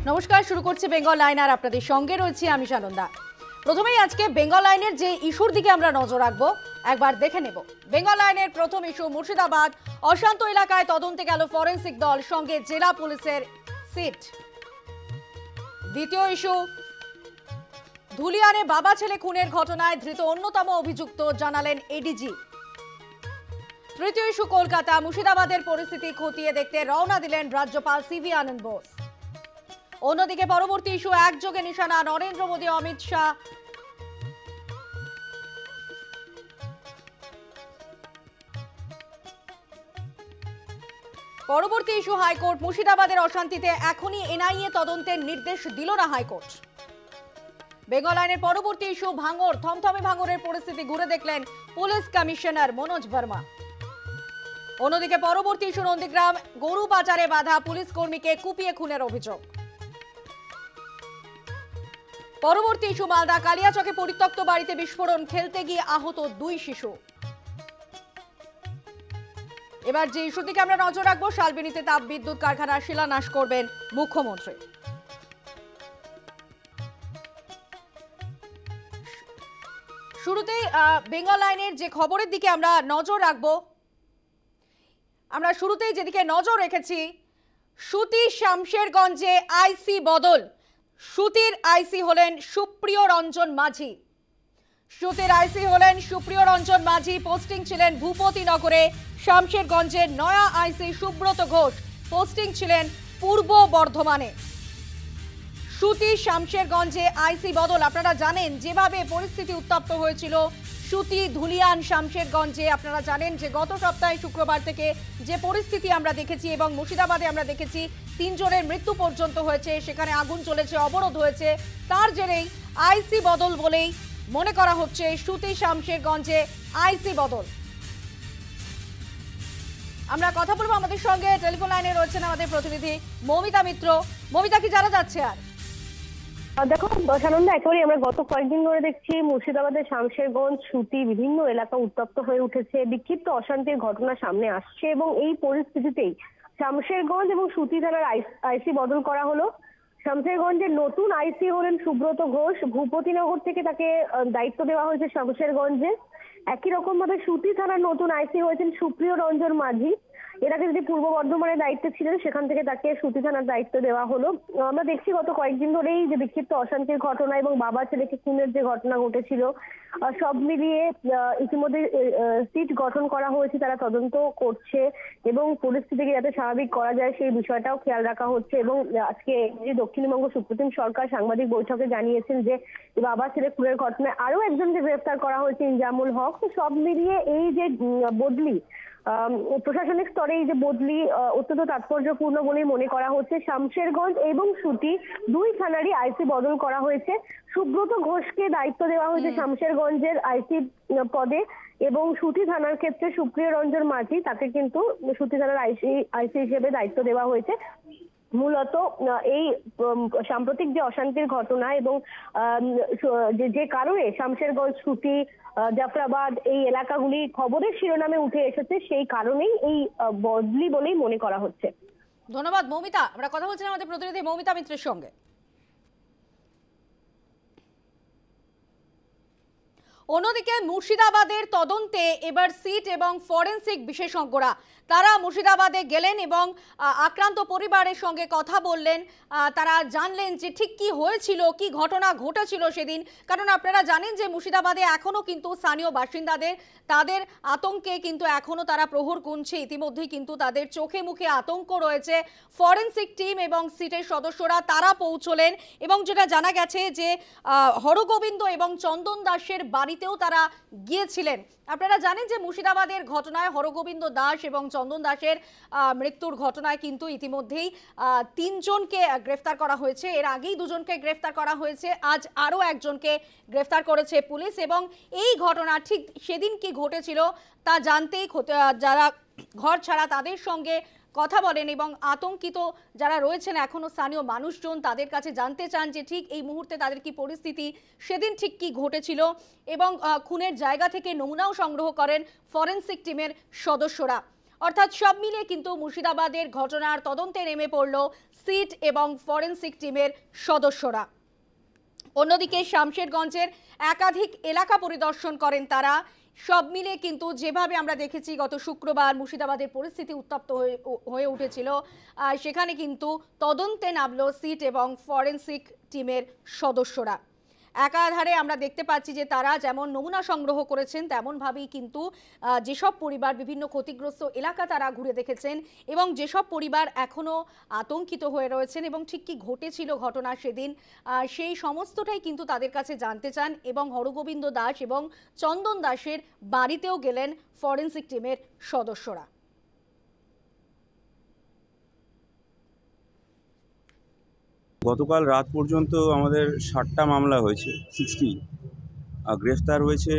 নমস্কার, শুরু করছি বেঙ্গল লাইন আর আপনাদের সঙ্গে রয়েছি আমি সানন্দা। প্রথমেই আজকে বেঙ্গল লাইনের যে ইস্যুর দিকে আমরা নজর রাখবো একবার দেখে নেব। বেঙ্গল লাইনের প্রথম ইস্যু মুর্শিদাবাদ, অশান্ত এলাকায় তদন্তে গেল ফরেন্সিক দল, সঙ্গে জেলা পুলিশের সিট। দ্বিতীয় ইস্যু ধুলিয়ানে বাবা ছেলে খুনের ঘটনায় ধৃত অন্যতম অভিযুক্ত জানালেন এডিজি। তৃতীয় ইস্যু কলকাতা, মুর্শিদাবাদের পরিস্থিতি খতিয়ে দেখতে রওনা দিলেন রাজ্যপাল সিভি আনন্দ বোস। অন্যদিকে পরবর্তী ইস্যু একযোগে নিশানা নরেন্দ্র মোদী, অমিত শাহ। পরবর্তী ইস্যু হাইকোর্ট, মুর্শিদাবাদের অশান্তিতে এখনই এনআইএ তদন্তের নির্দেশ দিল না হাইকোর্ট। বেঙ্গল লাইনের পরবর্তী ইস্যু ভাঙর, থমথমে ভাঙরের পরিস্থিতি ঘুরে দেখলেন পুলিশ কমিশনার মনোজ ভার্মা। অন্যদিকে পরবর্তী ইস্যু নন্দীগ্রাম, গরু পাচারে বাধা, পুলিশ কর্মীকে কুপিয়ে খুনের অভিযোগ। পরবর্তী ইস্যু মালদা, কালিয়াচকে পরিত্যক্ত বাড়িতে বিস্ফোরণ, খেলতে গিয়ে আহত 2 শিশু। এবার যে ইস্যুর দিকে আমরা নজর রাখবো, শালবনীতে তাপ বিদ্যুৎ কারখানার শিলান্যাস করবেন মুখ্যমন্ত্রী। শুরুতেই বেঙ্গল লাইনের যে খবরের দিকে আমরা নজর রাখবো, আমরা শুরুতেই যেদিকে নজর রেখেছি, সুতি শামশেরগঞ্জে আইসি বদল। সুতির আইসি হলেন সুপ্রিয় রঞ্জন মাঝি। সুতির আইসি হলেন সুপ্রিয় রঞ্জন মাঝি, পোস্টিং ছিলেন ভূপতিনগরে। শামশেরগঞ্জের নয়া আইসি সুব্রত ঘোষ, পোস্টিং ছিলেন পূর্ব বর্ধমানে। সুতি শামশেরগঞ্জে আইসি বদল। আপনারা জানেন যেভাবে পরিস্থিতি উত্তপ্ত হয়েছিল সুতি, ধুলিয়ান, শামশেরগঞ্জে। আপনারা জানেন যে গত সপ্তাহে শুক্রবার থেকে যে পরিস্থিতি আমরা দেখেছি এবং মুর্শিদাবাদে আমরা দেখেছি 3 জনের মৃত্যু পর্যন্ত হয়েছে, সেখানে আগুন চলেছে, অবরোধ হয়েছে। তার জেরেই আইসি বদল বলেই মনে করা হচ্ছে সুতি শামশেরগঞ্জে আইসি বদল। আমরা কথা বলবো, আমাদের সঙ্গে টেলিফোন লাইনে রয়েছেন আমাদের প্রতিনিধি মৌমিতা মিত্র। মৌমিতা, কি জানা যাচ্ছে? আর দেখো সানন্দা, একেবারে আমরা গত কয়েকদিন ধরে দেখছি মুর্শিদাবাদের শামশেরগঞ্জ, সুতি বিভিন্ন এলাকা উত্তপ্ত হয়ে উঠেছে, বিক্ষিপ্ত অশান্তির ঘটনা সামনে আসছে এবং এই পরিস্থিতিতেই শামশেরগঞ্জ এবং সুতি থানার আইসি বদল করা হলো। শামশেরগঞ্জের নতুন আইসি হলেন সুব্রত ঘোষ, ভূপতিনগর থেকে তাকে দায়িত্ব দেওয়া হয়েছে শামশেরগঞ্জে। একই রকম ভাবে সুতি থানার নতুন আইসি হয়েছেন সুপ্রিয় রঞ্জন মাঝি। এর আগে যদি পূর্ব বর্ধমানের দায়িত্বে ছিলেন, সেখান থেকে তাকে সুতি থানার দায়িত্ব দেওয়া হলো। আমরা দেখছি গত কয়েকদিন ধরেই যে বিক্ষিপ্ত অশান্তির ঘটনা এবং বাবা ছেলেকে খুনের যে ঘটনা ঘটেছিল, সব মিলিয়ে ইতিমধ্যে সিট গঠন করা হয়েছে, তারা তদন্ত করছে এবং পরিস্থিতিকে যাতে স্বাভাবিক করা যায় সেই বিষয়টাও খেয়াল রাখা হচ্ছে। এবং আজকে দক্ষিণবঙ্গ সুপ্রিম সরকার সাংবাদিক বৈঠকে জানিয়েছেন যে বাবা ছেলে খুনের ঘটনায় আরো একজনকে গ্রেফতার করা হয়েছে, ইনজামুল হক। সব মিলিয়ে এই যে বদলি, প্রশাসনিক স্তরে এই যে বদলি অত্যন্ত তাৎপর্যপূর্ণ বলেই মনে করা হচ্ছে। শামশেরগঞ্জ এবং সুতি 2 থানারই আইসি বদল করা হয়েছে। সুব্রত ঘোষকে দায়িত্ব দেওয়া হয়েছে শামশেরগঞ্জের আইসি পদে এবং সুতি থানার ক্ষেত্রে সুপ্রিয় রঞ্জন মাঝি, তাকে কিন্তু সুতি থানার আইসি হিসেবে দায়িত্ব দেওয়া হয়েছে। মূলত এই সাম্প্রতিক যে অশান্তির ঘটনা এবং যে কারণে শামশেরগঞ্জ, সুতি, জাফরাবাদ এই এলাকাগুলি খবরের শিরোনামে উঠে এসেছে, সেই কারণেই এই বদলি বলেই মনে করা হচ্ছে। ধন্যবাদ মৌমিতা। আমরা কথা বলছিলাম আমাদের প্রতিনিধি মৌমিতা মিত্রের সঙ্গে। অন্যদিকে মুর্শিদাবাদের তদন্তে এবার সিট এবং ফরেন্সিক বিশেষজ্ঞরা তারা মুর্শিদাবাদে গেলেন এবং আক্রান্ত পরিবারের সঙ্গে কথা বললেন। তারা জানলেন যে ঠিক কি হয়েছিল, কি ঘটনা ঘটেছিল সেদিন। কারণ আপনারা জানেন যে মুর্শিদাবাদে এখনো কিন্তু স্থানীয় বাসিন্দাদের তাদের আতঙ্কে কিন্তু এখনো তারা প্রহর গুনছে। ইতিমধ্যেই কিন্তু তাদের চোখে মুখে আতঙ্ক রয়েছে। ফরেন্সিক টিম এবং সিটের সদস্যরা তারা পৌঁছলেন এবং যেটা জানা গেছে যে হরগোবিন্দ এবং চন্দন দাসের বাড়িতেও তারা গিয়েছিলেন। আপনারা জানেন যে মুর্শিদাবাদের ঘটনায় হরগোবিন্দ দাস এবং চন্দন দাসের মৃত্যুর ঘটনায় কিন্তু ইতিমধ্যেই 3 জনকে গ্রেফতার করা হয়েছে। এর আগেই 2 জনকে গ্রেফতার করা হয়েছে, আজ আরও একজনকে গ্রেফতার করেছে পুলিশ। এবং এই ঘটনা ঠিক সেদিন কি ঘটেছিল তা জানতেই যারা ঘর ছাড়া তাদের সঙ্গে কথা বলেন এবং আতঙ্কিত যারা রয়েছেন এখনো স্থানীয় মানুষজন, তাদের কাছে জানতে চান যে ঠিক এই মুহূর্তে তাদের কি পরিস্থিতি, সেদিন ঠিক কি ঘটেছিল। এবং খুনের জায়গা থেকে নমুনাও সংগ্রহ করেন ফরেন্সিক টিমের সদস্যরা। অর্থাৎ সব মিলিয়ে কিন্তু মুর্শিদাবাদের ঘটনার তদন্তে নেমে পড়ল সিট এবং ফরেনসিক টিমের সদস্যরা। অন্যদিকে শামশেরগঞ্জের একাধিক এলাকা পরিদর্শন করেন তারা। সব মিলে কিন্তু যেভাবে আমরা দেখেছি গত শুক্রবার মুর্শিদাবাদের পরিস্থিতি উত্তপ্ত হয়ে উঠেছিল, সেখানে কিন্তু তদন্তে নামলো সিট এবং ফরেনসিক টিমের সদস্যরা। একাধারে আমরা দেখতে পাচ্ছি যে তারা যেমন নমুনা সংগ্রহ করেছেন তেমনভাবেই কিন্তু যেসব পরিবার বিভিন্ন ক্ষতিগ্রস্ত এলাকা তারা ঘুরে দেখেছেন এবং যেসব পরিবার এখনও আতঙ্কিত হয়ে রয়েছেন এবং ঠিক কী ঘটেছিল ঘটনা সেদিন, সেই সমস্তটাই কিন্তু তাদের কাছে জানতে চান এবং হরগোবিন্দ দাস এবং চন্দন দাসের বাড়িতেও গেলেন ফরেনসিক টিমের সদস্যরা। গতকাল রাত পর্যন্ত আমাদের 60টা মামলা হয়েছে, 60, গ্রেফতার হয়েছে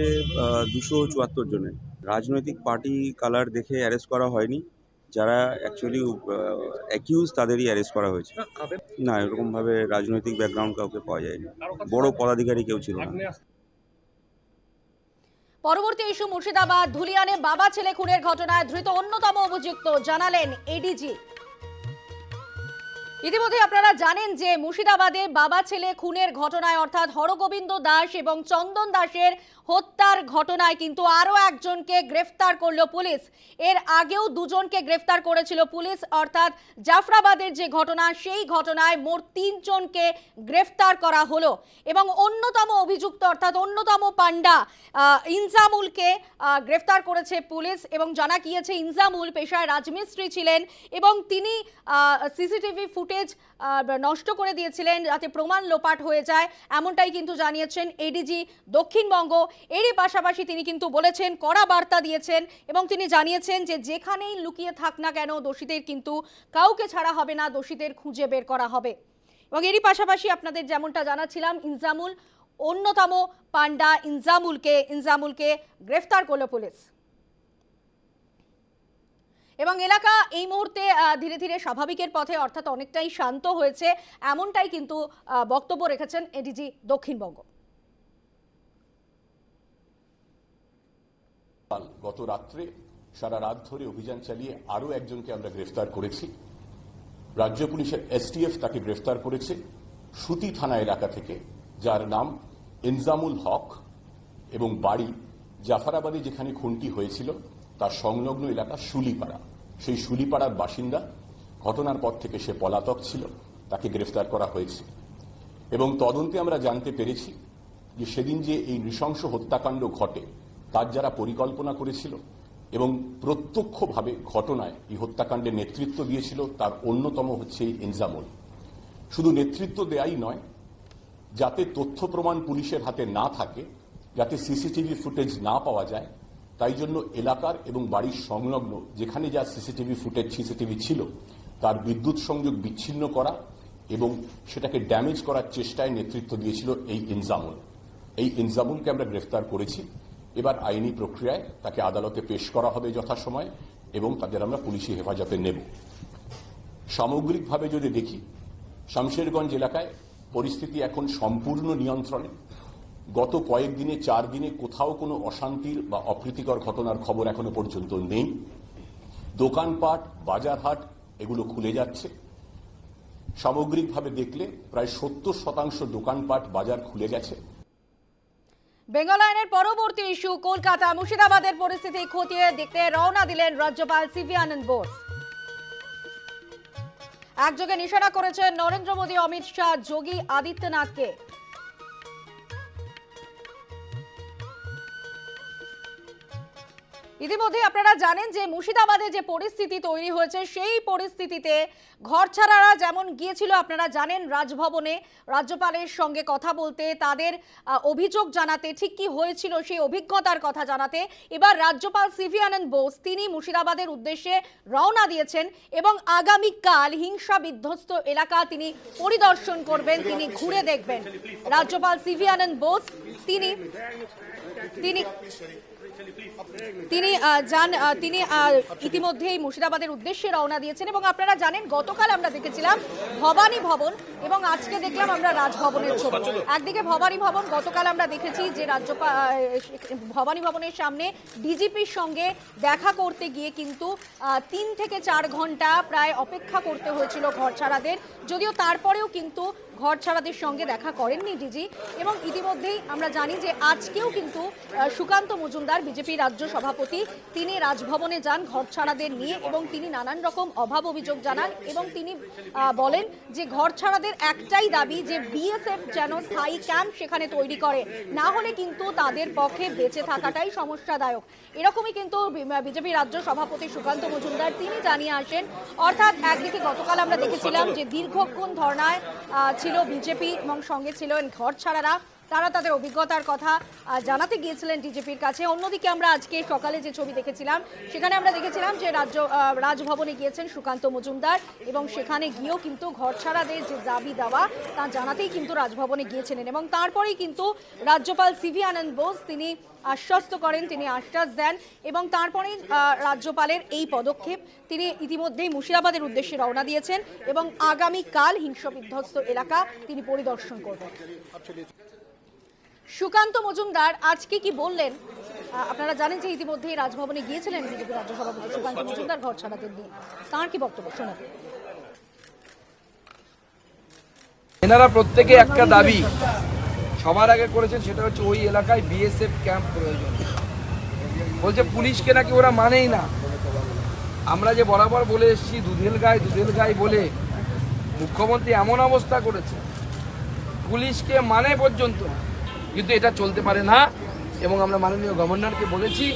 274 জনের। রাজনৈতিক পার্টি কালার দেখে অ্যারেস্ট করা হয়নি, যারা অ্যাকচুয়ালি অ্যাকিউজ তাদেরই অ্যারেস্ট করা হয়েছে। না, এরকমভাবে রাজনৈতিক ব্যাকগ্রাউন্ড কাউকে পাওয়া যায়নি, বড় পদাধিকারী কেউ ছিল না। পরবর্তী ইস্যু মুর্শিদাবাদ ধুলিয়ানে বাবা ছেলে খুনের ঘটনায় ধৃত অন্যতম অভিযুক্ত জানালেন এডিজি। ইতিমধ্যে আপনারা জানেন যে মুর্শিদাবাদে বাবা ছেলে খুনের ঘটনায় অর্থাৎ হরগোবিন্দ দাস এবং চন্দন দাসের হত্যার ঘটনায় কিন্তু আরও একজনকে গ্রেফতার করল পুলিশ। এর আগেও দুজনকে গ্রেফতার করেছিল পুলিশ, অর্থাৎ জাফরাবাদের যে ঘটনা সেই ঘটনায় মোট 3 জনকে গ্রেফতার করা হলো এবং অন্যতম অভিযুক্ত অর্থাৎ অন্যতম পান্ডা ইনজামুলকে গ্রেফতার করেছে পুলিশ। এবং জানা গিয়েছে ইনজামুল পেশায় রাজমিস্ত্রি ছিলেন এবং তিনি সিসিটিভি ফুটেজ নষ্ট করে দিয়েছিলেন যাতে প্রমাণ লোপাট হয়ে যায়, এমনটাই কিন্তু জানিয়েছেন এডিজি দক্ষিণবঙ্গ। এরই পাশাপাশি তিনি কিন্তু বলেছেন, কড়া বার্তা দিয়েছেন এবং তিনি জানিয়েছেন যে যেখানেই লুকিয়ে থাক না কেন দোষীদের কিন্তু কাউকে ছাড়া হবে না, দোষীদের খুঁজে বের করা হবে। এবং এরই পাশাপাশি আপনাদের যেমনটা জানাচ্ছিলাম, ইনজামুল অন্যতম পান্ডা ইনজামুলকে গ্রেফতার করলো পুলিশ এবং এলাকা এই মুহূর্তে ধীরে ধীরে স্বাভাবিকের পথে অর্থাৎ অনেকটাই শান্ত হয়েছে, এমনটাই কিন্তু বক্তব্য রেখেছেন এডিজি দক্ষিণবঙ্গ। গত রাত্রে সারা রাত ধরে অভিযান চালিয়ে আরো একজনকে আমরা গ্রেফতার করেছি। রাজ্য পুলিশের এসটিএফ তাকে গ্রেফতার করেছে সুতি থানা এলাকা থেকে, যার নাম ইনজামুল হক এবং বাড়ি জাফরাবাদে যেখানে খুনটি হয়েছিল তার সংলগ্ন এলাকা শুলিপাড়া। সেই শুলিপাড়ার বাসিন্দা, ঘটনার পর থেকে সে পলাতক ছিল, তাকে গ্রেফতার করা হয়েছে। এবং তদন্তে আমরা জানতে পেরেছি যে সেদিন যে এই নৃশংস হত্যাকাণ্ড ঘটে তার যারা পরিকল্পনা করেছিল এবং প্রত্যক্ষভাবে ঘটনায় এই হত্যাকাণ্ডের নেতৃত্ব দিয়েছিল তার অন্যতম হচ্ছে ইনজামুল। শুধু নেতৃত্ব দেয়াই নয়, যাতে তথ্য প্রমাণ পুলিশের হাতে না থাকে, যাতে সিসিটিভি ফুটেজ না পাওয়া যায়, তাই জন্য এলাকার এবং বাড়ির সংলগ্ন যেখানে যা সিসিটিভি ছিল তার বিদ্যুৎ সংযোগ বিচ্ছিন্ন করা এবং সেটাকে ড্যামেজ করার চেষ্টায় নেতৃত্ব দিয়েছিল এই ইনজামুল। এই ইনজামুলকে আমরা গ্রেফতার করেছি। এবার আইনি প্রক্রিয়ায় তাকে আদালতে পেশ করা হবে যথাসময়ে এবং তাদের আমরা পুলিশি হেফাজতে নেব। সামগ্রিকভাবে যদি দেখি, শামশেরগঞ্জ এলাকায় পরিস্থিতি এখন সম্পূর্ণ নিয়ন্ত্রণে। গত কয়েকদিনে 4 দিনে কোথাও কোনো অশান্তির বা অপ্রীতিকর ঘটনার খবর এখনো পর্যন্ত নেই। দোকানপাট, বাজারহাট এগুলো খুলে যাচ্ছে। সামগ্রিকভাবে দেখলে প্রায় 70% দোকানপাট, বাজার খুলে গেছে। বেঙ্গল আইনের পরবর্তী ইস্যু কলকাতা মুর্শিদাবাদের পরিস্থিতি খতিয়ে দেখতে রওনা দিলেন রাজ্যপাল সিভি আনন্দ বোস। একযোগে নিশানা করেছেন নরেন্দ্র মোদী, অমিত শাহ, যোগী আদিত্যনাথকে। ইতিমধ্যে আপনারা জানেন যে মুর্শিদাবাদে যে পরিস্থিতি তৈরি হয়েছে সেই পরিস্থিতিতে ঘরছাড়ারা যেমন গিয়েছিল আপনারা জানেন রাজভবনে রাজ্যপালের সঙ্গে কথা বলতে, তাদের অভিযোগ জানাতে, ঠিক কি হয়েছিল সেই অভিজ্ঞতার কথা জানাতে, এবার রাজ্যপাল সিভি আনন্দ বোস তিনি মুর্শিদাবাদের উদ্দেশ্যে রওনা দিয়েছেন এবং আগামীকাল হিংসা বিধ্বস্ত এলাকা তিনি পরিদর্শন করবেন, তিনি ঘুরে দেখবেন। রাজ্যপাল সিভি আনন্দ বোস তিনি তিনি তিনি ইতিমধ্যেই মুর্শিদাবাদের উদ্দেশ্যে রওনা দিয়েছেন এবং আপনারা জানেন গতকাল আমরা দেখেছিলাম ভবানী ভবন এবং আজকে দেখলাম আমরা রাজভবনের ছবি। একদিকে ভবানী ভবন, গতকাল আমরা দেখেছি যে ভবানী ভবনের সামনে ডিজিপির সঙ্গে দেখা করতে গিয়ে কিন্তু 3 থেকে 4 ঘন্টা প্রায় অপেক্ষা করতে হয়েছিল ঘর ছাড়াদের, যদিও তারপরেও কিন্তু ঘর ছাড়াদের সঙ্গে দেখা করেননি ডিজি। এবং ইতিমধ্যেই আমরা জানি যে আজকেও কিন্তু সুকান্ত মজুমদার বিজেপি রাজ্য সভাপতি তিনি রাজভবনে যান ঘর ছাড়াদের নিয়ে এবং তিনি নানান রকম অভাব অভিযোগ জানান এবং তিনি বলেন যে ঘর ছাড়াদের একটাই দাবি যে বিএসএফ যেন স্থায়ী ক্যাম্প সেখানে তৈরি করে, না হলে কিন্তু তাদের পক্ষে বেঁচে থাকাটাই সমস্যাদায়ক। এরকমই কিন্তু বিজেপি রাজ্য সভাপতি সুকান্ত মজুমদার তিনি জানিয়ে আসেন। অর্থাৎ একদিকে গতকাল আমরা দেখেছিলাম যে দীর্ঘক্ষণ ধর্নায় ছিল বিজেপি এবং সঙ্গে ছিলেন ঘর ছাড়ারা, তারা তাদের অভিজ্ঞতার কথা জানাতে গিয়েছিলেন ডিজিপির কাছে। অন্যদিকে আমরা আজকে সকালে যে ছবি দেখেছিলাম সেখানে আমরা দেখেছিলাম যে রাজভবনে গিয়েছেন সুকান্ত মজুমদার এবং সেখানে গিয়েও কিন্তু ঘর ছাড়াদের যে দাবি দেওয়া তা জানাতেই কিন্তু রাজভবনে গিয়েছিলেন এবং তারপরেই কিন্তু রাজ্যপাল সিভি আনন্দ বোস তিনি আশ্বস্ত করেন, তিনি আশ্বাস দেন এবং তারপরেই রাজ্যপালের এই পদক্ষেপ। তিনি ইতিমধ্যেই মুর্শিদাবাদের উদ্দেশ্যে রওনা দিয়েছেন এবং আগামীকাল হিংসাবিধ্বস্ত এলাকা তিনি পরিদর্শন করবেন। সুকান্ত মজুমদার আজকে কি বললেন আপনারা জানেন যে ইতিমধ্যেই রাজভবনে গিয়েছিলেন বিজেপি রাজ্য সভাপতি সুকান্ত মজুমদার ঘর ছাড়াদের নিয়ে, তাঁর কি বক্তব্য শোনাবেন। এনারা প্রত্যেকে একটা দাবি সবার আগে করেছেন, সেটা হচ্ছে ওই এলাকায় বিএসএফ ক্যাম্প প্রয়োজন। বলছে পুলিশকে নাকি ওরা মানেই না। আমরা যে বরাবর বলে এসেছি দুধেল গাই বলে মুখ্যমন্ত্রী এমন অবস্থা করেছে পুলিশকে মানে পর্যন্ত, কিন্তু এটা চলতে পারে না। এবং আমরা মাননীয় গভর্নরকে বলেছি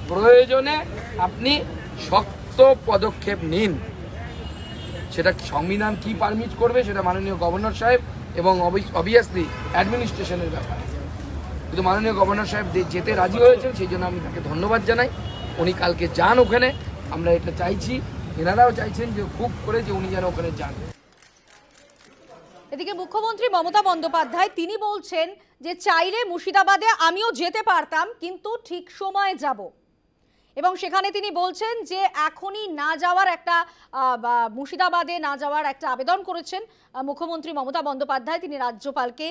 প্রয়োজনে আপনি শক্ত পদক্ষেপ নিন, সেটা সংবিধান কি পারমিট করবে সেটা মাননীয় গভর্নর সাহেব এবং অবভিয়াসলি অ্যাডমিনিস্ট্রেশনের ব্যাপার। কিন্তু মাননীয় গভর্নর সাহেব যেতে রাজি হয়েছেন, সেই জন্য আমি তাকে ধন্যবাদ জানাই। উনি কালকে যান ওখানে, আমরা এটা চাইছি, এনারাও চাইছেন যে খুব করে যে উনি যেন ওখানে যান। এদিকে মুখ্যমন্ত্রী মমতা বন্দ্যোপাধ্যায় তিনি বলছেন যে চাইলে মুর্শিদাবাদে আমিও যেতে পারতাম, কিন্তু ঠিক সময়ে যাব। এবং সেখানে তিনি বলছেন যে এখনই না যাওয়ার একটা মুর্শিদাবাদে না যাওয়ার একটা আবেদন করেছেন মুখ্যমন্ত্রী মমতা বন্দ্যোপাধ্যায়। তিনি রাজ্যপালকে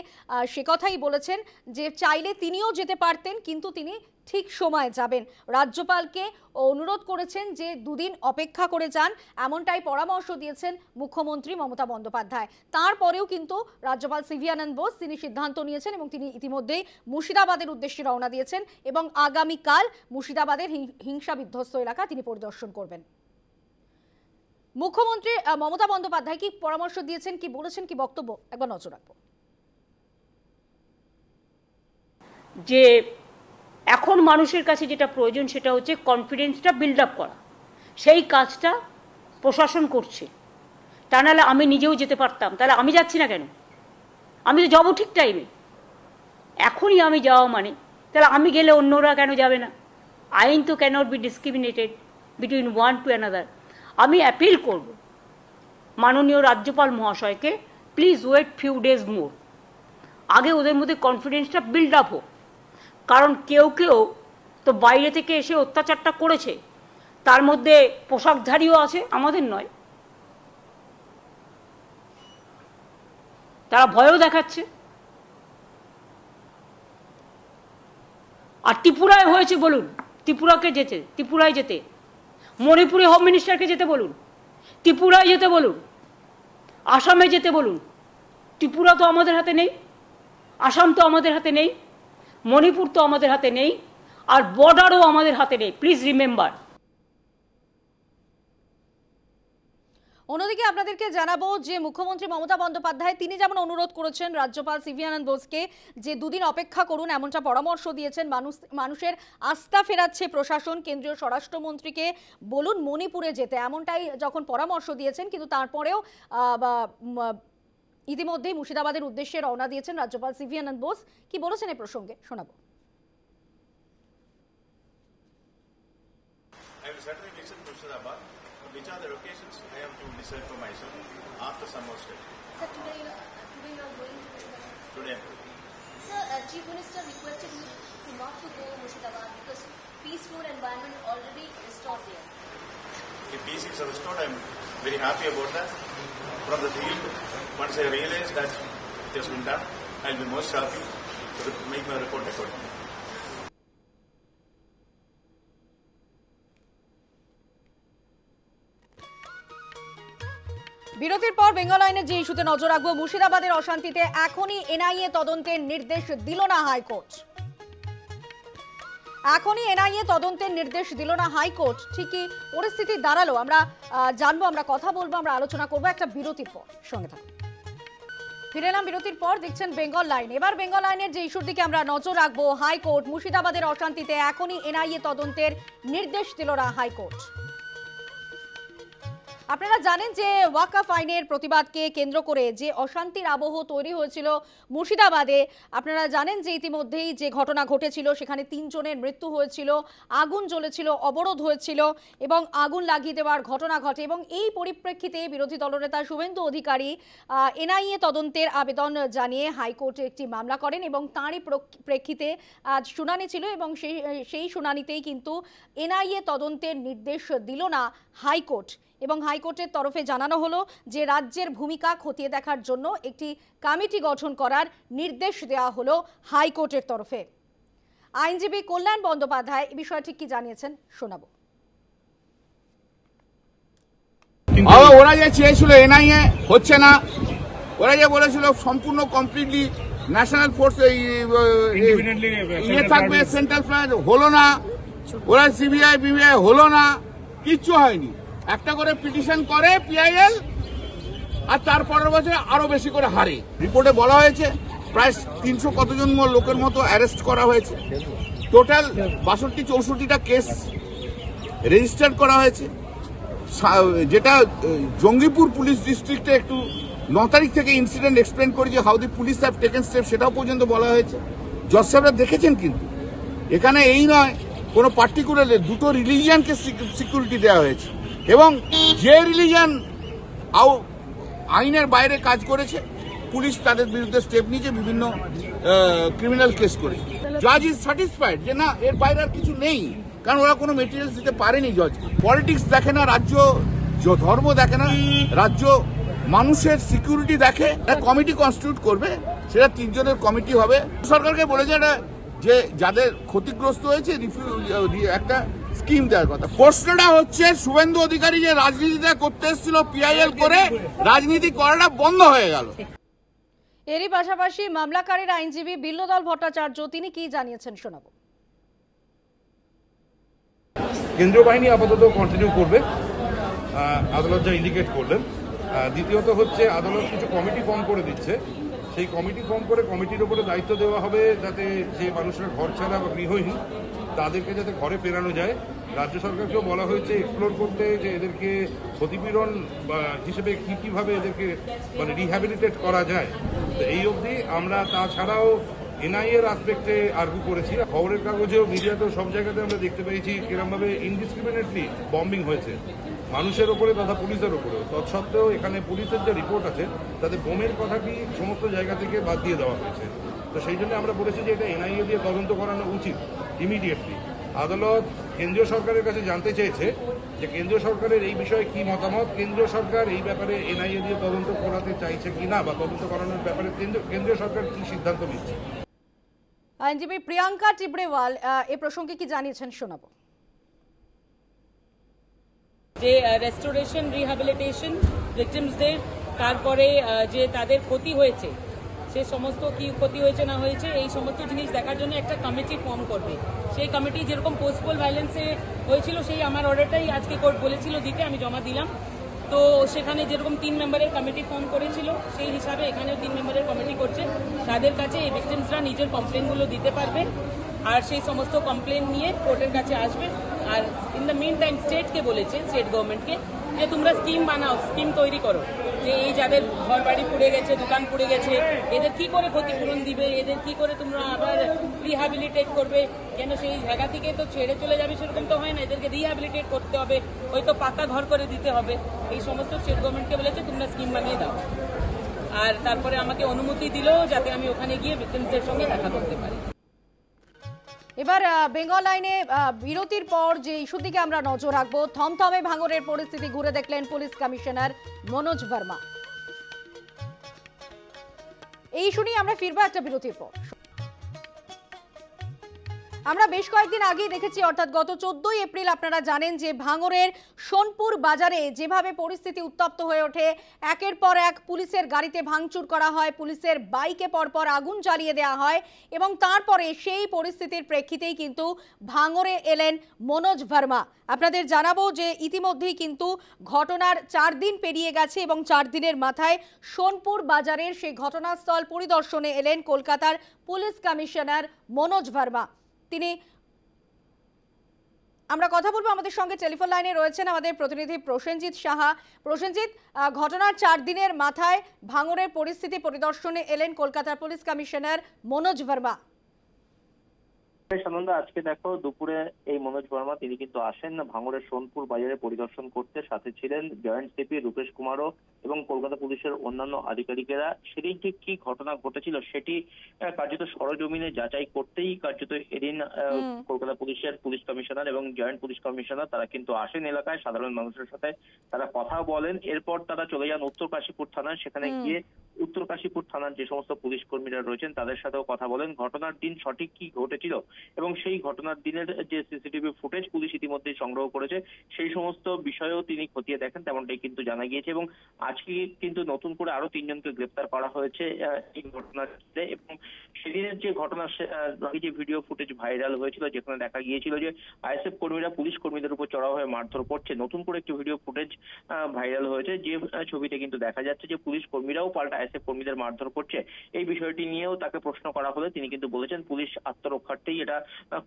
সে কথাই বলেছেন যে চাইলে তিনিও যেতে পারতেন, কিন্তু তিনি ঠিক সময়ে যাবেন। রাজ্যপালকে অনুরোধ করেছেন যে 2 দিন অপেক্ষা করে যান, এমনটাই পরামর্শ দিয়েছেন মুখ্যমন্ত্রী মমতা বন্দ্যোপাধ্যায়। তারপরেও কিন্তু রাজ্যপাল সিভি আনন্দ বোস তিনি সিদ্ধান্ত নিয়েছেন এবং তিনি ইতিমধ্যেই মুর্শিদাবাদের উদ্দেশ্যে রওনা দিয়েছেন এবং আগামীকাল মুর্শিদাবাদের হিংসা বিধ্বস্ত এলাকা তিনি পরিদর্শন করবেন। মুখ্যমন্ত্রী মমতা বন্দ্যোপাধ্যায় কি পরামর্শ দিয়েছেন, কি বলেছেন, কি বক্তব্য, একবার নজর রাখবো। যে এখন মানুষের কাছে যেটা প্রয়োজন সেটা হচ্ছে কনফিডেন্সটা বিল্ড আপ করা, সেই কাজটা প্রশাসন করছে। তা নাহলে আমি নিজেও যেতে পারতাম, তাহলে আমি যাচ্ছি না কেন? আমি তো যাবো ঠিক টাইমে। এখনই আমি যাওয়া মানে তাহলে আমি গেলে অন্যরা কেন যাবে না? আইন তো can't be discriminated between one to another. আমি অ্যাপিল করব মাননীয় রাজ্যপাল মহাশয়কে, please wait few days more. আগে ওদের মধ্যে কনফিডেন্সটা বিল্ড আপ হোক, কারণ কেউ তো বাইরে থেকে এসে অত্যাচারটা করেছে, তার মধ্যে পোশাকধারীও আছে, আমাদের নয়। তারা ভয়ও দেখাচ্ছে। আর ত্রিপুরায় হয়েছে বলুন, ত্রিপুরায় যেতে, মণিপুরে হোম মিনিস্টারকে যেতে বলুন, ত্রিপুরায় যেতে বলুন, আসামে যেতে বলুন। ত্রিপুরা তো আমাদের হাতে নেই, আসাম তো আমাদের হাতে নেই, মণিপুর তো আমাদের হাতে নেই, আর বর্ডারও আমাদের হাতে নেই। Please remember. অন্যদিকে আপনাদেরকে জানাবো যে মুখ্যমন্ত্রী মমতা বন্দ্যোপাধ্যায় তিনি যেমন অনুরোধ করেছেন রাজ্যপাল সিভি আনন্দ বোসকে যে 2 দিন অপেক্ষা করুন, এমনটা পরামর্শ দিয়েছেন। মানুষের আস্থা ফেরাচ্ছে প্রশাসন, কেন্দ্রীয় স্বরাষ্ট্রমন্ত্রীকে বলুন মণিপুরে যেতে, এমনটাই যখন পরামর্শ দিয়েছেন, কিন্তু তারপরেও ইতিমধ্যেই মুর্শিদাবাদের উদ্দেশ্যে রওনা দিয়েছেন রাজ্যপাল সিভি আনন্দ বোস। কি বলেছেন এই প্রসঙ্গে শোনাবো। Which are the locations I have to decide for myself after summer stay? Sir, today you are going to Today I'm going. Sir, Chief Minister requested you to not to go Murshidabad because peaceful environment already restored there. If peace is restored, I'm very happy about that. From the field, once I realize that it has been done, I'll be most happy to make my report accordingly. বিরতির পর বেঙ্গল আইনের যে ইস্যুতে নজর রাখবো, মুর্শিদাবাদের অশান্তিতে এখনই এনআইএ তদন্তের নির্দেশ দিল না হাইকোর্ট। এখনই এনআইএ তদন্তের নির্দেশ দিল না হাইকোর্ট। ঠিকই পরিস্থিতি দাঁড়ালো আমরা জানবো, আমরা কথা বলবো, আমরা আলোচনা করবো একটা বিরতির পর। সঙ্গে থাকুন। ফিরে এলাম বিরতির পর, দেখছেন বেঙ্গল লাইন। এবার বেঙ্গল লাইনের যে ইস্যুর দিকে আমরা নজর রাখবো, হাইকোর্ট মুর্শিদাবাদের অশান্তিতে এখনই এনআইএ তদন্তের নির্দেশ দিল না হাইকোর্ট। আপনারা জানেন যে ওয়াকফ আইনের প্রতিবাদকে কেন্দ্র করে যে অশান্তির আবহ তৈরি হয়েছিল মুর্শিদাবাদে, আপনারা জানেন যে ইতিমধ্যেই যে ঘটনা ঘটেছিল সেখানে 3 জনের মৃত্যু হয়েছিল, আগুন জ্বলেছিল, অবরোধ হয়েছিল এবং আগুন লাগিয়ে দেওয়ার ঘটনা ঘটে। এবং এই পরিপ্রেক্ষিতে বিরোধী দলনেতা শুভেন্দু অধিকারী এনআইএ তদন্তের আবেদন জানিয়ে হাইকোর্টে একটি মামলা করেন এবং তাঁরই প্রেক্ষিতে আজ শুনানি ছিল এবং সেই শুনানিতেই কিন্তু এনআইএ তদন্তের নির্দেশ দিল না হাইকোর্ট। এবং হাইকোর্টের তরফে জানানো হলো যে রাজ্যের ভূমিকা খতিয়ে দেখার জন্য একটি কমিটি গঠন করার নির্দেশ দেওয়া হলো হাইকোর্টের তরফে। আইনজীবী কল্যাণ বন্দ্যোপাধ্যায় এই বিষয়ে ঠিক কি জানিয়েছেন শোনাবো। ওরা যে চেয়েছিল এনআইএ হচ্ছে না, ওরা যে বলেছিল সম্পূর্ণ কমপ্লিটলি ন্যাশনাল ফোর্স ইয়ে থাকবে, সেন্ট্রাল ফ্লাইট হলো না, ওরা সিবিআই বিবিআই হলো না, কিচ্ছু হয়নি। একটা করে পিটিশন করে পিআইএল আর তারপরের বছর আরো বেশি করে হারে। রিপোর্টে বলা হয়েছে প্রায় 300 কতজন লোকের মতো অ্যারেস্ট করা হয়েছে, টোটাল 62-64টা কেস রেজিস্টার করা হয়েছে। যেটা জঙ্গিপুর পুলিশ ডিস্ট্রিক্টে একটু 9 তারিখ থেকে ইনসিডেন্ট এক্সপ্লেন করেছে, how the police have taken step, সেটাও পর্যন্ত বলা হয়েছে। জজ সাহেবরা দেখেছেন, কিন্তু এখানে এই নয় কোনো পার্টিকুলার দুটো রিলিজিয়ানকে সিকিউরিটি দেওয়া হয়েছে এবং যে রিলিজিয়ান আইনের বাইরে কাজ করেছে পুলিশ তাদের বিরুদ্ধে স্টেপ নিয়েছে, বিভিন্ন ক্রিমিনাল কেস করে। জাজ ইজ স্যাটিসফাইড যে না এর বাইরে আর কিছু নেই, কারণ ওরা কোনো মেটেরিয়ালস দিতে পারেনি। জজ পলিটিক্স দেখে না, রাজ্য ধর্ম দেখে না, রাজ্য মানুষের সিকিউরিটি দেখে। একটা কমিটি কনস্টিটিউট করবে, সেটা 3 জনের কমিটি হবে। সরকারকে বলেছে যে যাদের ক্ষতিগ্রস্ত হয়েছে একটা স্কিম দেওয়ার কথা। প্রশ্নটা হচ্ছে শুভেন্দু অধিকারী যে রাজনীতিটা করতে এসেছিল পিআইএল করে, রাজনীতি করাটা বন্ধ হয়ে গেল। এরই পাশাপাশি মামলাকারীর আইনজীবী বিল্লদল ভট্টাচার্য তিনি কি জানিয়েছেন শোনাবো। কেন্দ্রীয় বাহিনী আপাতত কন্টিনিউ করবে, আদালত যা ইন্ডিকেট করলেন। দ্বিতীয়ত হচ্ছে আদালত কিছু কমিটি ফর্ম করে দিচ্ছে, সেই কমিটি ফর্ম করে কমিটির উপরে দায়িত্ব দেওয়া হবে যাতে যে মানুষরা ঘর ছাড়া বা গৃহহীন তাদেরকে যাতে ঘরে ফেরানো যায়। রাজ্য সরকারকেও বলা হয়েছে এক্সপ্লোর করতে যে এদেরকে ক্ষতিপূরণ হিসেবে কীভাবে এদেরকে মানে রিহ্যাবিলিটেট করা যায়। তো এই অবধি আমরা তাছাড়াও এনআইএর আসপেক্টে আর্গু করেছি। খবরের কাগজেও মিডিয়াতেও সব জায়গাতে আমরা দেখতে পেয়েছি কিরমভাবে ইনডিসক্রিমিনেটলি বম্বিং হয়েছে মানুষের ওপরে তথা পুলিশের ওপরেও। তৎসত্ত্বেও এখানে পুলিশের যে রিপোর্ট আছে তাতে বোমের কথাটি সমস্ত জায়গা থেকে বাদ দিয়ে দেওয়া হয়েছে। তো সেই জন্য আমরা বলেছি যে এটা এনআইএ দিয়ে তদন্ত করানো উচিত ইমিডিয়েটলি। আদালত কেন্দ্রীয় সরকারের কাছে জানতে চেয়েছে যে কেন্দ্রীয় সরকারের এই বিষয়ে কি মতামত, কেন্দ্রীয় সরকার এই ব্যাপারে এনআইএ দিয়ে তদন্ত করাতে চাইছে কিনা বা তদন্ত করানোর ব্যাপারে কেন্দ্রীয় সরকার কি সিদ্ধান্ত নিচ্ছে। আইনজীবী প্রিয়াঙ্কা টিবরেওয়াল এ প্রসঙ্গে কি জানিয়েছেন শোনাবো। যে রেস্টোরেশন রিহ্যাবিলিটেশন ভিকটিমসদের, তারপরে যে তাদের ক্ষতি হয়েছে সে সমস্ত কি ক্ষতি হয়েছে না হয়েছে এই সমস্ত জিনিস দেখার জন্য একটা কমিটি ফর্ম করবে। সেই কমিটি যেরকম পোস্টপোল ভায়োলেন্সে হয়েছিল সেই আমার অর্ডারটাই আজকে কোর্ট বলেছিল দিতে, আমি জমা দিলাম। তো সেখানে যেরকম 3 মেম্বারের কমিটি ফর্ম করেছিল সেই হিসাবে এখানেও 3 মেম্বারের কমিটি করছে। তাদের কাছে এই ভিকটিমসরা নিজের কমপ্লেনগুলো দিতে পারবে আর সেই সমস্ত কমপ্লেন নিয়ে কোর্টের কাছে আসবে। আর ইন দ্য মিন টাইম স্টেটকে বলেছে, স্টেট গভর্নমেন্টকে, যে তোমরা স্কিম বানাও, স্কিম তৈরি করো যে এই যাদের ঘর বাড়ি পুড়ে গেছে, দোকান পুড়ে গেছে, এদের কি করে ক্ষতিপূরণ দিবে, এদের কি করে তোমরা আবার রিহ্যাবিলিটেট করবে। কেন সেই জায়গা থেকে তো ছেড়ে চলে যাবে সেরকম তো হয় না, এদেরকে রিহ্যাবিলিটেট করতে হবে, হয়তো পাকা ঘর করে দিতে হবে। এই সমস্ত স্টেট গভর্নমেন্টকে বলেছে তোমরা স্কিম বানিয়ে দাও। আর তারপরে আমাকে অনুমতি দিল যাতে আমি ওখানে গিয়ে ভিকটিমসদের সঙ্গে দেখা করতে পারি। এবার বেঙ্গল লাইনে বিরতির পর যে ইস্যুর দিকে আমরা নজর রাখবো, থমথমে ভাঙরের পরিস্থিতি ঘুরে দেখলেন পুলিশ কমিশনার মনোজ ভার্মা। এই ইস্যু নিয়ে আমরা ফিরবো একটা বিরতির পর। আমরা বেশ কয়েকদিন আগেই দেখেছি, অর্থাৎ গত 14 এপ্রিল আপনারা জানেন যে ভাঙরের সোনপুর বাজারে যেভাবে পরিস্থিতি উত্তপ্ত হয়ে ওঠে, একের পর এক পুলিশের গাড়িতে ভাঙচুর করা হয়, পুলিশের বাইকে পরপর আগুন জ্বালিয়ে দেওয়া হয় এবং তারপরে সেই পরিস্থিতির প্রেক্ষিতেই কিন্তু ভাঙরে এলেন মনোজ ভার্মা। আপনাদের জানাবো যে ইতিমধ্যেই কিন্তু ঘটনার 4 দিন পেরিয়ে গেছে এবং 4 দিনের মাথায় সোনপুর বাজারের সেই ঘটনাস্থল পরিদর্শনে এলেন কলকাতার পুলিশ কমিশনার মনোজ ভার্মা। আমরা কথা বলবো, আমাদের সঙ্গে টেলিফোন লাইনে রয়েছেন আমাদের প্রতিনিধি প্রসেনজিৎ সাহা। প্রসেনজিৎ, ঘটনার 4 দিনের মাথায় ভাঙরের পরিস্থিতি পরিদর্শনে এলেন কলকাতার পুলিশ কমিশনার মনোজ ভার্মা। সানন্দা, আজকে দেখো দুপুরে এই মনোজ ভার্মা তিনি কিন্তু আসেন ভাঙড়ের সোনপুর বাজারে পরিদর্শন করতে। সাথে ছিলেন জয়েন্ট সিপি রূপেশ কুমারও এবং কলকাতা পুলিশের অন্যান্য আধিকারিকেরা। সেদিন ঠিক কি ঘটনা ঘটেছিল সেটি কার্যত সরজমিনে যাচাই করতেই কার্যত এদিন কলকাতা পুলিশের পুলিশ কমিশনার এবং জয়েন্ট পুলিশ কমিশনার তারা কিন্তু আসেন এলাকায়, সাধারণ মানুষের সাথে তারা কথা বলেন। এরপর তারা চলে যান উত্তর কাশীপুর থানায়। সেখানে গিয়ে উত্তর কাশীপুর থানার যে সমস্ত পুলিশ কর্মীরা রয়েছেন তাদের সাথেও কথা বলেন। ঘটনার দিন সঠিক কি ঘটেছিল এবং সেই ঘটনার দিনের যে সিসিটিভি ফুটেজ পুলিশ ইতিমধ্যেই সংগ্রহ করেছে সেই সমস্ত বিষয়েও তিনি খতিয়ে দেখেন, তেমনটাই কিন্তু জানা গিয়েছে। এবং আজকে কিন্তু নতুন করে আরো 3 জনকে গ্রেপ্তার করা হয়েছে এই ঘটনার ক্ষেত্রে। এবং সেদিনের যে ঘটনা যে ভিডিও ফুটেজ ভাইরাল হয়েছিল, যেখানে দেখা গিয়েছিল যে আইএসএফ কর্মীরা পুলিশ কর্মীদের উপর চড়াও হয়ে মারধর করছে, নতুন করে একটি ভিডিও ফুটেজ ভাইরাল হয়েছে যে ছবিতে কিন্তু দেখা যাচ্ছে যে পুলিশ কর্মীরাও পাল্টা আইএসএফ কর্মীদের মারধর করছে। এই বিষয়টি নিয়েও তাকে প্রশ্ন করা হলে তিনি কিন্তু বলেছেন পুলিশ আত্মরক্ষার্থেই এটা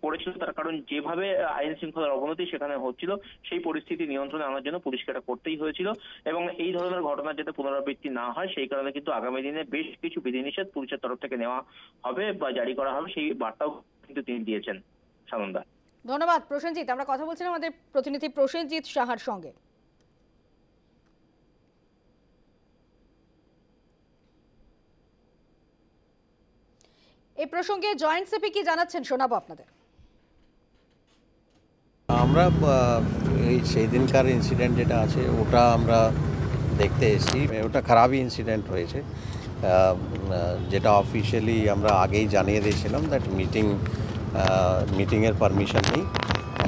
করেছিল, তার কারণ যেভাবে আইন শৃঙ্খলার অবনতি সেখানে হচ্ছিল সেই পরিস্থিতি নিয়ন্ত্রণে আনার জন্য পুলিশকে এটা করতেই হয়েছিল। এবং এই ধরনের ঘটনা যাতে পুনরাবৃত্তি না হয় সেই কারণে কিন্তু আগামী দিনে বেশ কিছু বিধিনিষেধ পুলিশের তরফ থেকে নেওয়া হবে বা জারি করা হবে, সেই বার্তাও কিন্তু তিনি দিয়েছেন। সানন্দা, ধন্যবাদ প্রসেনজিৎ। আমরা কথা বলছিলাম আমাদের প্রতিনিধি প্রসেনজিৎ সাহার সঙ্গে। এই প্রসঙ্গে জয়েন্ট সিপি কি জানাচ্ছেন শোনাবো আপনাদের। আমরা এই সেই দিনকার ইনসিডেন্ট যেটা আছে ওটা আমরা দেখতে এসেছি। ওটা খারাপই ইনসিডেন্ট হয়েছে, যেটা অফিসিয়ালি আমরা আগেই জানিয়ে দিয়েছিলাম দ্যাট মিটিংয়ের পারমিশন নেই।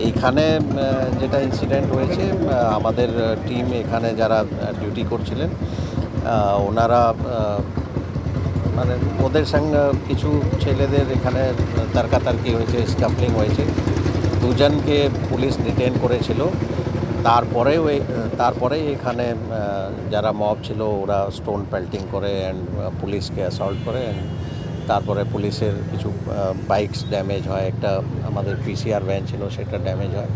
এইখানে যেটা ইনসিডেন্ট হয়েছে, আমাদের টিম এখানে যারা ডিউটি করছিলেন ওনারা মানে ওদের সঙ্গে কিছু ছেলেদের এখানে তর্কাতর্কি হয়েছে, স্কাফলিং হয়েছে, 2 জনকে পুলিশ ডিটেন করেছিল। তারপরে এখানে যারা মব ছিল ওরা স্টোন পেল্টিং করে অ্যান্ড পুলিশকে অ্যাসল্ট করে। তারপরে পুলিশের কিছু বাইকস ড্যামেজ হয়, একটা আমাদের পিসিআর ভ্যান ছিল সেটা ড্যামেজ হয়।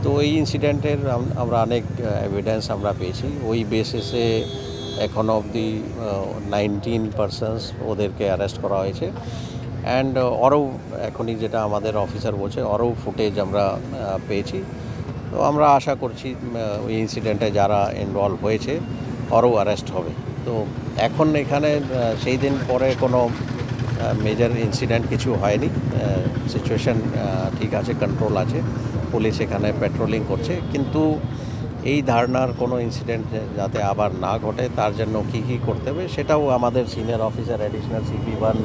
তো এই ইনসিডেন্টের আমরা অনেক এভিডেন্স আমরা পেয়েছি। ওই বেসিসে এখন অবধি 19 পারসনস ওদেরকে অ্যারেস্ট করা হয়েছে। অ্যান্ড আরও এখনই যেটা আমাদের অফিসার বলছে আরও ফুটেজ আমরা পেয়েছি। তো আমরা আশা করছি ওই ইনসিডেন্টে যারা ইনভলভ হয়েছে আরও অ্যারেস্ট হবে। তো এখন এখানে সেই দিন পরে কোনো মেজর ইনসিডেন্ট কিছু হয়নি, সিচুয়েশন ঠিক আছে, কন্ট্রোল আছে, পুলিশ এখানে পেট্রোলিং করছে। কিন্তু এই ধারণার কোনো ইনসিডেন্ট যাতে আবার না ঘটে তার জন্য কী করতে হবে সেটাও আমাদের senior officer additional CP 1,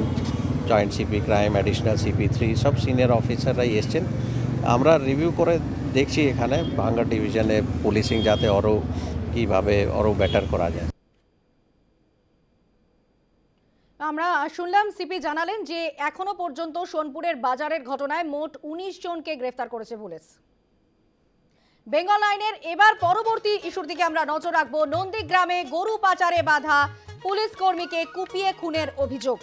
joint CP crime, additional CP 3 সব সিনিয়র অফিসাররাই এসছেন। আমরা রিভিউ করে দেখছি এখানে ভাঙ্গর ডিভিশনে পুলিশিং যাতে আরও কীভাবে আরও বেটার করা যায়। আমরা শুনলাম সিপি জানালেন যে এখনো পর্যন্ত সোনপুরের বাজারের ঘটনায় মোট 19 জনকে গ্রেফতার করেছে পুলিশ। বেঙ্গল লাইনের এবার পরবর্তী ইস্যুর দিকে আমরা নজর রাখবো। নন্দীগ্রামে গরু পাচারে বাধা, পুলিশ কর্মীকে কুপিয়ে খুনের অভিযোগ।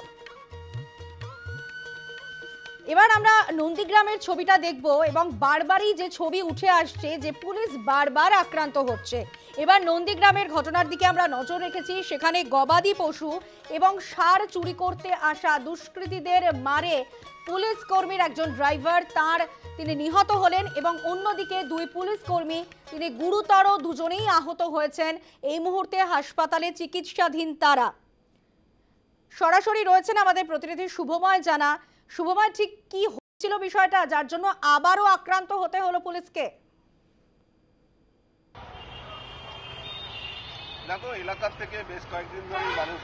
এবার আমরা নন্দীগ্রামের ছবিটা দেখব এবং বারবারই যে ছবি উঠে আসছে যে পুলিশ বারবার আক্রান্ত হচ্ছে। এবার নন্দীগ্রামের ঘটনার দিকে আমরা নজর রেখেছি। সেখানে গবাদি পশু এবং সার চুরি করতে আসা দুষ্কৃতীদের মারে পুলিশ কর্মীর একজন ড্রাইভার তিনি নিহত হলেন এবং অন্যদিকে 2 পুলিশ কর্মী তিনি গুরুতর, দুজনেই আহত হয়েছেন। এই মুহূর্তে হাসপাতালে চিকিৎসাধীন তারা। সরাসরি রয়েছেন আমাদের প্রতিনিধি শুভময় জানা। শুভময়, ঠিক কি হচ্ছিল বিষয়টা যার জন্য আবারও আক্রান্ত হতে হলো পুলিশকে? দেখো, এলাকার থেকে বেশ কয়েকদিন ধরে মানুষ,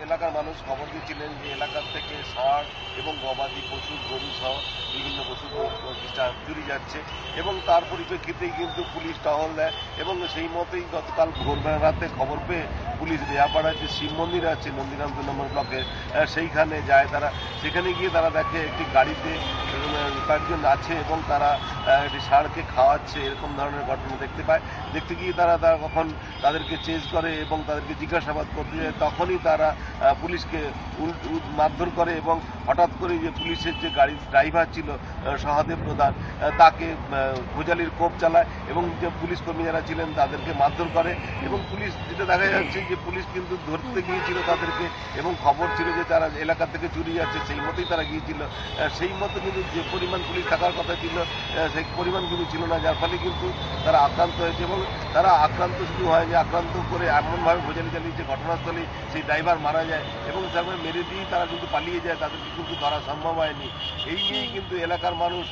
এলাকার মানুষ খবর দিচ্ছিলেন যে এলাকার থেকে ষাঁড় এবং গবাদি পশু, গরু সহ বিভিন্ন পশু চুরি যাচ্ছে এবং তার পরিপ্রেক্ষিতেই কিন্তু পুলিশ টহল দেয় এবং সেই মতেই গতকাল ভোরবেলা রাতে খবর পেয়ে পুলিশ রেয়াপাড়ায় যে শিব মন্দির আছে নন্দীগ্রাম 2 নম্বর ব্লকে, সেইখানে যায় তারা। সেখানে গিয়ে তারা দেখে একটি গাড়িতে কয়েকজন আছে এবং তারা একটি ষাঁড়কে খাওয়াচ্ছে, এরকম ধরনের ঘটনা দেখতে পায়। দেখতে গিয়ে তারা তখন তাদেরকে চেজ করে এবং তাদেরকে জিজ্ঞাসাবাদ করতে যায়। তখনই তারা পুলিশকে মারধর করে এবং হঠাৎ করে যে পুলিশের যে গাড়ির ড্রাইভার ছিল সহদেব প্রধান, তাকে খোঁজালির কোপ চালায় এবং যে পুলিশ কর্মী যারা ছিলেন তাদেরকে মারধর করে। এবং পুলিশ, যেটা দেখা যাচ্ছে যে পুলিশ কিন্তু ধরতে গিয়েছিল তাদেরকে এবং খবর ছিল যে তারা এলাকা থেকে চুরি যাচ্ছে, সেই মতোই তারা গিয়েছিল। সেই মতো কিন্তু যে পরিমাণ পুলিশ থাকার কথা ছিল সেই পরিমাণ কিন্তু ছিল না, যার ফলে কিন্তু তারা আক্রান্ত হয়েছে। এবং তারা আক্রান্ত শুধু হয়নি, আক্রান্ত করে এমনভাবে ভোজালি চালিয়েছে ঘটনাস্থলে সেই ড্রাইভার মারা যায় এবং তারপরে মেরে দিয়েই তারা কিন্তু পালিয়ে যায়, তাদেরকে কিন্তু ধরা সম্ভব হয়নি। এই নিয়েই কিন্তু এলাকার মানুষ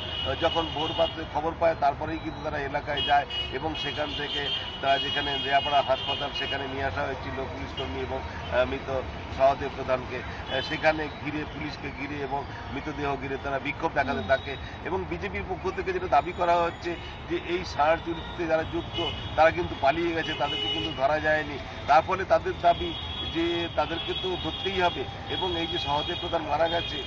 যখন ভোর রাতে খবর পায় তারপরেই কিন্তু তারা এলাকায় যায় এবং সেখান থেকে তারা যেখানে রেয়াপাড়া হাসপাতাল সেখানে নিয়ে আসা হয়েছিল পুলিশকর্মী এবং মৃত সহদেব প্রধানকে, সেখানে ঘিরে পুলিশকে ঘিরে এবং মৃতদেহ ঘিরে তারা বিক্ষোভ দেখাতে থাকে। এবং বিজেপির পক্ষ থেকে যেটা দাবি করা হচ্ছে যে এই ষাঁড় চুরিতে যারা যুক্ত তারা কিন্তু পালিয়ে গেছে, তাদেরকে কিন্তু ধরা যায়নি। তার ফলে তাদের দাবি যে তাদেরকে তো ধরতেই হবে এবং এই যে সহদেব প্রধান মারা গেছে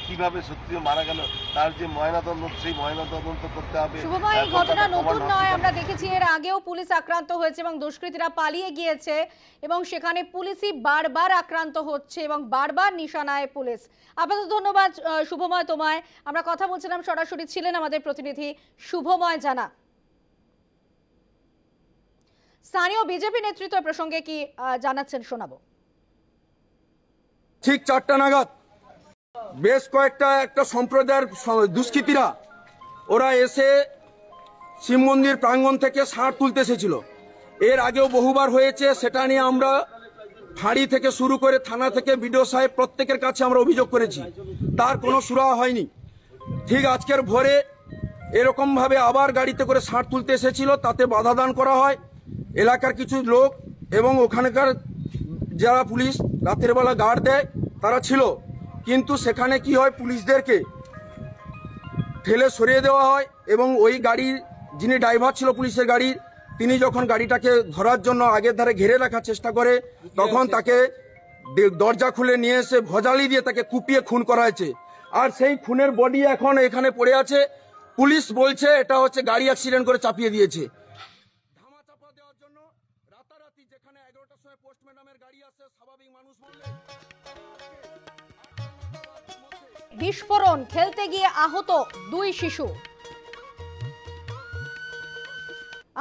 কিভাবে সত্যিও মারা গেল তার যে ময়নাতদন্ত, সেই ময়নাতদন্ত করতে হবে। শুভময়, এই ঘটনা নতুন নয়, আমরা দেখেছি এর আগেও পুলিশ আক্রান্ত হয়েছে এবং দুষ্কৃতীরা পালিয়ে গিয়েছে এবং সেখানে পুলিশই বারবার আক্রান্ত হচ্ছে এবং বারবার নিশানায় পুলিশ। আপাতত ধন্যবাদ শুভময় তোমায়। আমরা কথা বলছিলাম, সরাসরি ছিলেন আমাদের প্রতিনিধি শুভময় জানা। স্থানীয় বিজেপি নেতৃত্ব প্রসঙ্গে কি জানাচ্ছেন শোনাবো। ঠিক 4টা নাগাদ বেশ একটা সম্প্রদায়ের দুষ্কৃতীরা ওরা এসে শিব মন্দির প্রাঙ্গণ থেকে ষাঁড় তুলতে এসেছিল। এর আগেও বহুবার হয়েছে, সেটা নিয়ে আমরা ফাঁড়ি থেকে শুরু করে থানা থেকে বিডিও সাহেব প্রত্যেকের কাছে আমরা অভিযোগ করেছি, তার কোনো সুরাহা হয়নি। ঠিক আজকের ভোরে এরকমভাবে আবার গাড়িতে করে ষাঁড় তুলতে এসেছিল, তাতে বাধা দান করা হয় এলাকার কিছু লোক এবং ওখানকার যারা পুলিশ রাতের বেলা গার্ড দেয় তারা ছিল। কিন্তু সেখানে কি হয়, পুলিশদেরকে ঠেলে সরিয়ে দেওয়া হয় এবং ওই গাড়ির যিনি ড্রাইভার ছিল পুলিশের গাড়ির, তিনি যখন গাড়িটাকে ধরার জন্য আগের ধারে ঘিরে রাখার চেষ্টা করে তখন তাকে দরজা খুলে নিয়ে এসে ভজালি দিয়ে তাকে কুপিয়ে খুন করা হয়েছে। আর সেই খুনের বডি এখন এখানে পড়ে আছে। পুলিশ বলছে এটা হচ্ছে গাড়ি অ্যাক্সিডেন্ট করে চাপিয়ে দিয়েছে। ধামাচাপা দেওয়ার জন্য রাতারাতি যেখানে 11টার সময় পোস্টম্যান নামের গাড়ি আসে, স্বাভাবিক মানুষ বললে বিস্ফোরণ, খেলতে গিয়ে আহত 2 শিশু।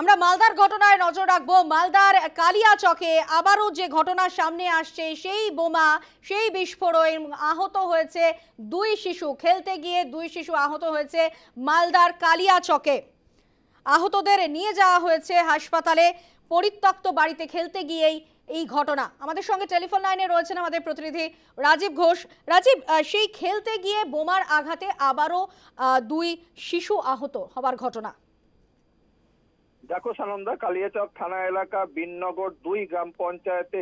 আমরা মালদার ঘটনায় নজর রাখবো। মালদার কালিয়াচকে আবারও যে ঘটনা সামনে আসছে, সেই বোমা, সেই বিস্ফোরণ, আহত হয়েছে 2 শিশু। খেলতে গিয়ে 2 শিশু আহত হয়েছে মালদার কালিয়াচকে। আহতদের নিয়ে যাওয়া হয়েছে হাসপাতালে। পরিত্যক্ত বাড়িতে খেলতে গিয়েই এই ঘটনা। আমাদের সঙ্গে টেলিফোন লাইনে রয়েছেন আমাদের প্রতিনিধি রাজীব ঘোষ। রাজীব, সেই খেলতে গিয়ে বোমার আঘাতে আবারও 2 শিশু আহত হবার ঘটনা। দেখো সানন্দা, কালিয়াচক থানা এলাকা বিননগর 2 গ্রাম পঞ্চায়েতে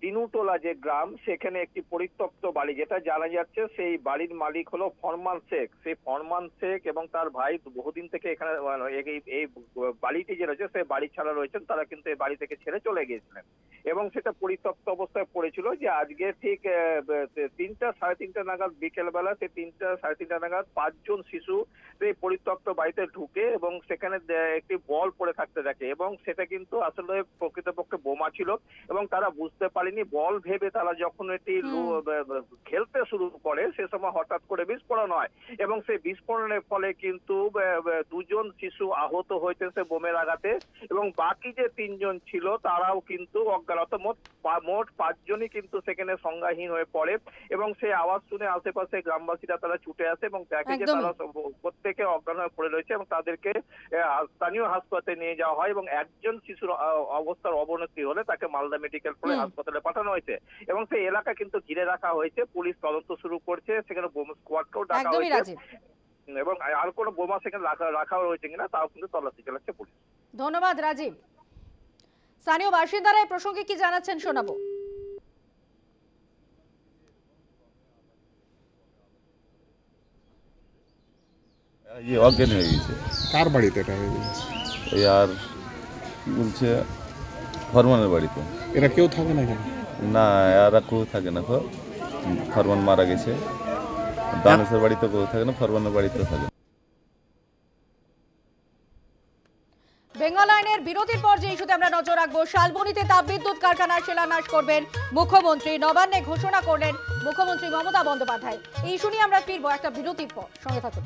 দিনুটোলা যে গ্রাম, সেখানে একটি পরিত্যক্ত বাড়ি, যেটা জানা যাচ্ছে সেই বাড়ির মালিক হলো ফরমান শেখ। সেই ফরমান শেখ এবং তার ভাই বহুদিন থেকে এখানে এই বাড়িটি যে রয়েছে সেই বাড়ি ছাড়া রয়েছেন, তারা কিন্তু এই বাড়ি থেকে ছেড়ে চলে গিয়েছিলেন এবং সেটা পরিত্যক্ত অবস্থায় পড়েছিল। যে আজকে ঠিক 3টা সাড়ে 3টা নাগাদ বিকেলবেলা, সেই 3টা সাড়ে 3টা নাগাদ 5 জন শিশু সেই পরিত্যক্ত বাড়িতে ঢুকে এবং সেখানে একটি বল পড়ে থাকতে দেখে এবং সেটা কিন্তু আসলে প্রকৃতপক্ষে বোমা ছিল এবং তারা বুঝতে পারেনি। বল ভেবে তারা যখন এটি খেলতে শুরু করে সে সময় হঠাৎ করে বিস্ফোরণ হয় এবং সেই বিস্ফোরণের ফলে কিন্তু 2 জন শিশু আহত হয়েছে বোমের আঘাতে এবং বাকি যে 3 জন ছিল তারাও কিন্তু অজ্ঞানত। মোট 5 জনই কিন্তু সেখানে সংজ্ঞাহীন হয়ে পড়ে এবং সেই আওয়াজ শুনে আশেপাশে গ্রামবাসীরা তারা ছুটে আসে এবং দেখে যে তারা প্রত্যেকে অজ্ঞান হয়ে পড়ে রয়েছে এবং তাদেরকে স্থানীয় হাসপাতালে নিয়ে যাওয়া হয় এবং একজন শিশুর অবস্থার অবনতি হলে তাকে মালদা মেডিকেল কলেজ হাসপাতালে পাঠানো হয়েছে এবং সেই এলাকা কিন্তু ঘিরে রাখা হয়েছে। পুলিশ তদন্ত শুরু করছে, সেখানে বোমা স্কোয়াডকেও ডাকা হয়েছে এবং আর কোনো বোমা সেখানে রাখা হয়েছে কিনা তাও কিন্তু তল্লাশি চালাচ্ছে পুলিশ। ধন্যবাদ রাজীব। স্থানীয় বাসিন্দারা এই প্রসঙ্গে কি জানাচ্ছেন শোনাবো। অজ্ঞান হয়ে গেছে। কার বাড়িতে এটা হয়ে গেছে? ওই আর কি বলছে ফরমানের বাড়িতে। এরা কেউ থাকে না এখানে? না, এরা কেউ থাকে না। ফরমান মারা গেছে। দানেশের বাড়িতে কেউ থাকে না, ফরমানের বাড়িতেও থাকে না। বেঙ্গল আইনের বিরতির পর যে ইস্যুতে আমরা নজর রাখবো, শালবনীতে তাপবিদ্যুৎ কারখানার শিলান্যাস করবেন মুখ্যমন্ত্রী। নবান্নে ঘোষণা করলেন মুখ্যমন্ত্রী মমতা বন্দ্যোপাধ্যায়। এই ইস্যু নিয়ে আমরা ফিরবো একটা বিরতির পর, সঙ্গে থাকুন।